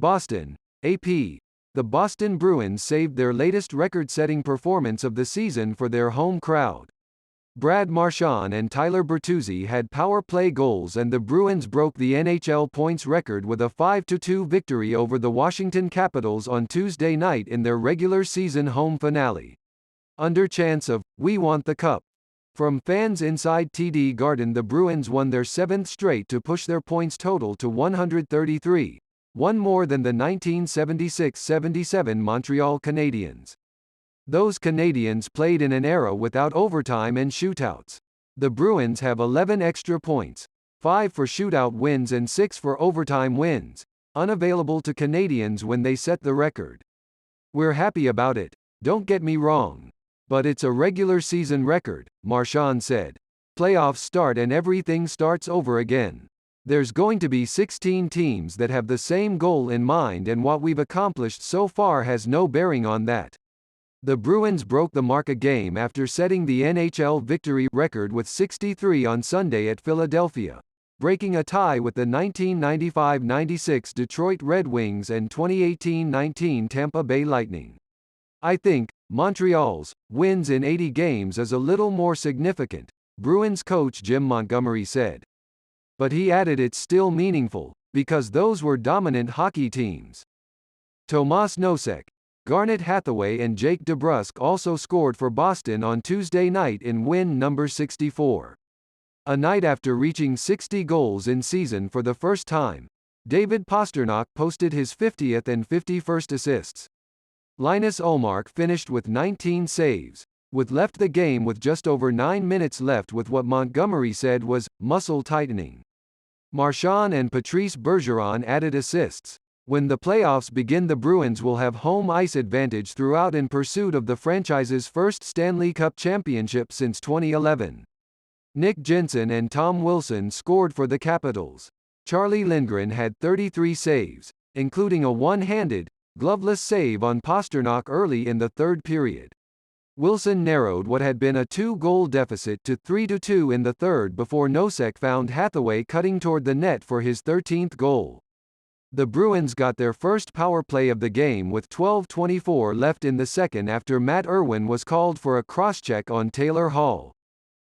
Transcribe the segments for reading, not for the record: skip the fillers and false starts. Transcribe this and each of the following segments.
Boston, AP. The Boston Bruins saved their latest record-setting performance of the season for their home crowd. Brad Marchand and Tyler Bertuzzi had power play goals, and the Bruins broke the NHL points record with a 5-2 victory over the Washington Capitals on Tuesday night in their regular season home finale. Under chants of "We want the cup" from fans inside TD Garden, the Bruins won their 7th straight to push their points total to 133, one more than the 1976-77 Montreal Canadiens. Those Canadiens played in an era without overtime and shootouts. The Bruins have 11 extra points, 5 for shootout wins and 6 for overtime wins, unavailable to Canadiens when they set the record. "We're happy about it, don't get me wrong. But it's a regular season record," Marchand said. "Playoffs start and everything starts over again. There's going to be 16 teams that have the same goal in mind, and what we've accomplished so far has no bearing on that." The Bruins broke the mark a game after setting the NHL victory record with 63 on Sunday at Philadelphia, breaking a tie with the 1995-96 Detroit Red Wings and 2018-19 Tampa Bay Lightning. "I think Montreal's wins in 80 games is a little more significant," Bruins coach Jim Montgomery said. But he added it's still meaningful, because those were dominant hockey teams. Tomas Nosek, Garnet Hathaway and Jake DeBrusk also scored for Boston on Tuesday night in win number 64. A night after reaching 60 goals in season for the first time, David Pastrnak posted his 50th and 51st assists. Linus Ullmark finished with 19 saves, with left the game with just over 9 minutes left with what Montgomery said was muscle tightening. Marchand and Patrice Bergeron added assists. When the playoffs begin, the Bruins will have home ice advantage throughout in pursuit of the franchise's first Stanley Cup championship since 2011. Nick Jensen and Tom Wilson scored for the Capitals. Charlie Lindgren had 33 saves, including a one-handed, gloveless save on Pastrnak early in the third period. Wilson narrowed what had been a 2-goal deficit to 3-2 in the third before Nosek found Hathaway cutting toward the net for his 13th goal. The Bruins got their first power play of the game with 12:24 left in the second after Matt Irwin was called for a crosscheck on Taylor Hall.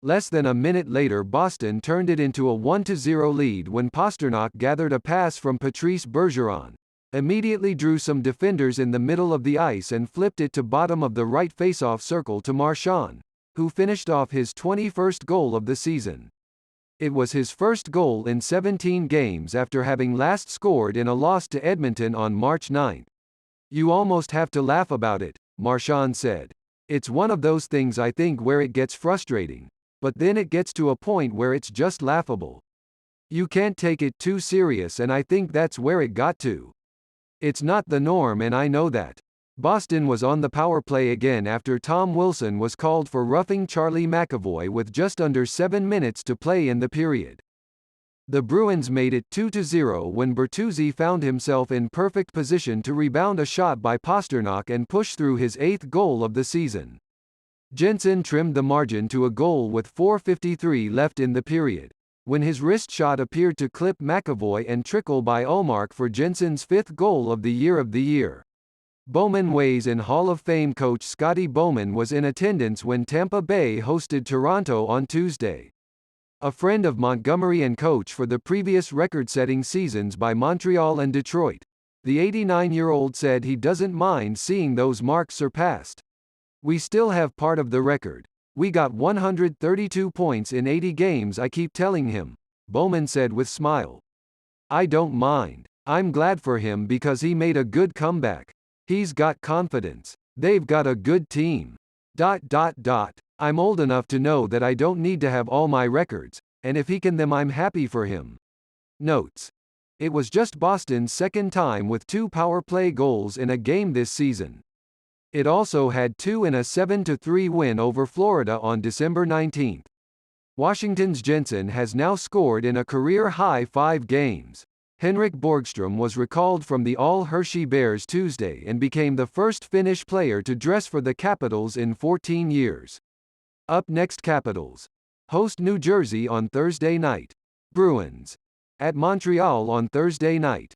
Less than a minute later, Boston turned it into a 1-0 lead when Pastrnak gathered a pass from Patrice Bergeron, immediately drew some defenders in the middle of the ice and flipped it to bottom of the right faceoff circle to Marchand, who finished off his 21st goal of the season. It was his first goal in 17 games after having last scored in a loss to Edmonton on March 9. "You almost have to laugh about it," Marchand said. "It's one of those things I think where it gets frustrating, but then it gets to a point where it's just laughable. You can't take it too serious, and I think that's where it got to. It's not the norm, and I know that." Boston was on the power play again after Tom Wilson was called for roughing Charlie McAvoy with just under 7 minutes to play in the period. The Bruins made it 2-0 when Bertuzzi found himself in perfect position to rebound a shot by Pastrnak and push through his 8th goal of the season. Jensen trimmed the margin to a goal with 4:53 left in the period, when his wrist shot appeared to clip McAvoy and trickle by Ullmark for Jensen's 5th goal of the year. Bowman Ways and Hall of Fame coach Scotty Bowman was in attendance when Tampa Bay hosted Toronto on Tuesday. A friend of Montgomery and coach for the previous record-setting seasons by Montreal and Detroit, the 89-year-old said he doesn't mind seeing those marks surpassed. "We still have part of the record. We got 132 points in 80 games, I keep telling him," Bowman said with smile. "I don't mind. I'm glad for him because he made a good comeback. He's got confidence. They've got a good team. I'm old enough to know that I don't need to have all my records, and if he can them, I'm happy for him." Notes. It was just Boston's second time with 2 power play goals in a game this season. It also had 2 in a 7-3 win over Florida on December 19. Washington's Jensen has now scored in a career-high 5 games. Henrik Borgstrom was recalled from the All-Hershey Bears Tuesday and became the first Finnish player to dress for the Capitals in 14 years. Up next, Capitals host New Jersey on Thursday night. Bruins at Montreal on Thursday night.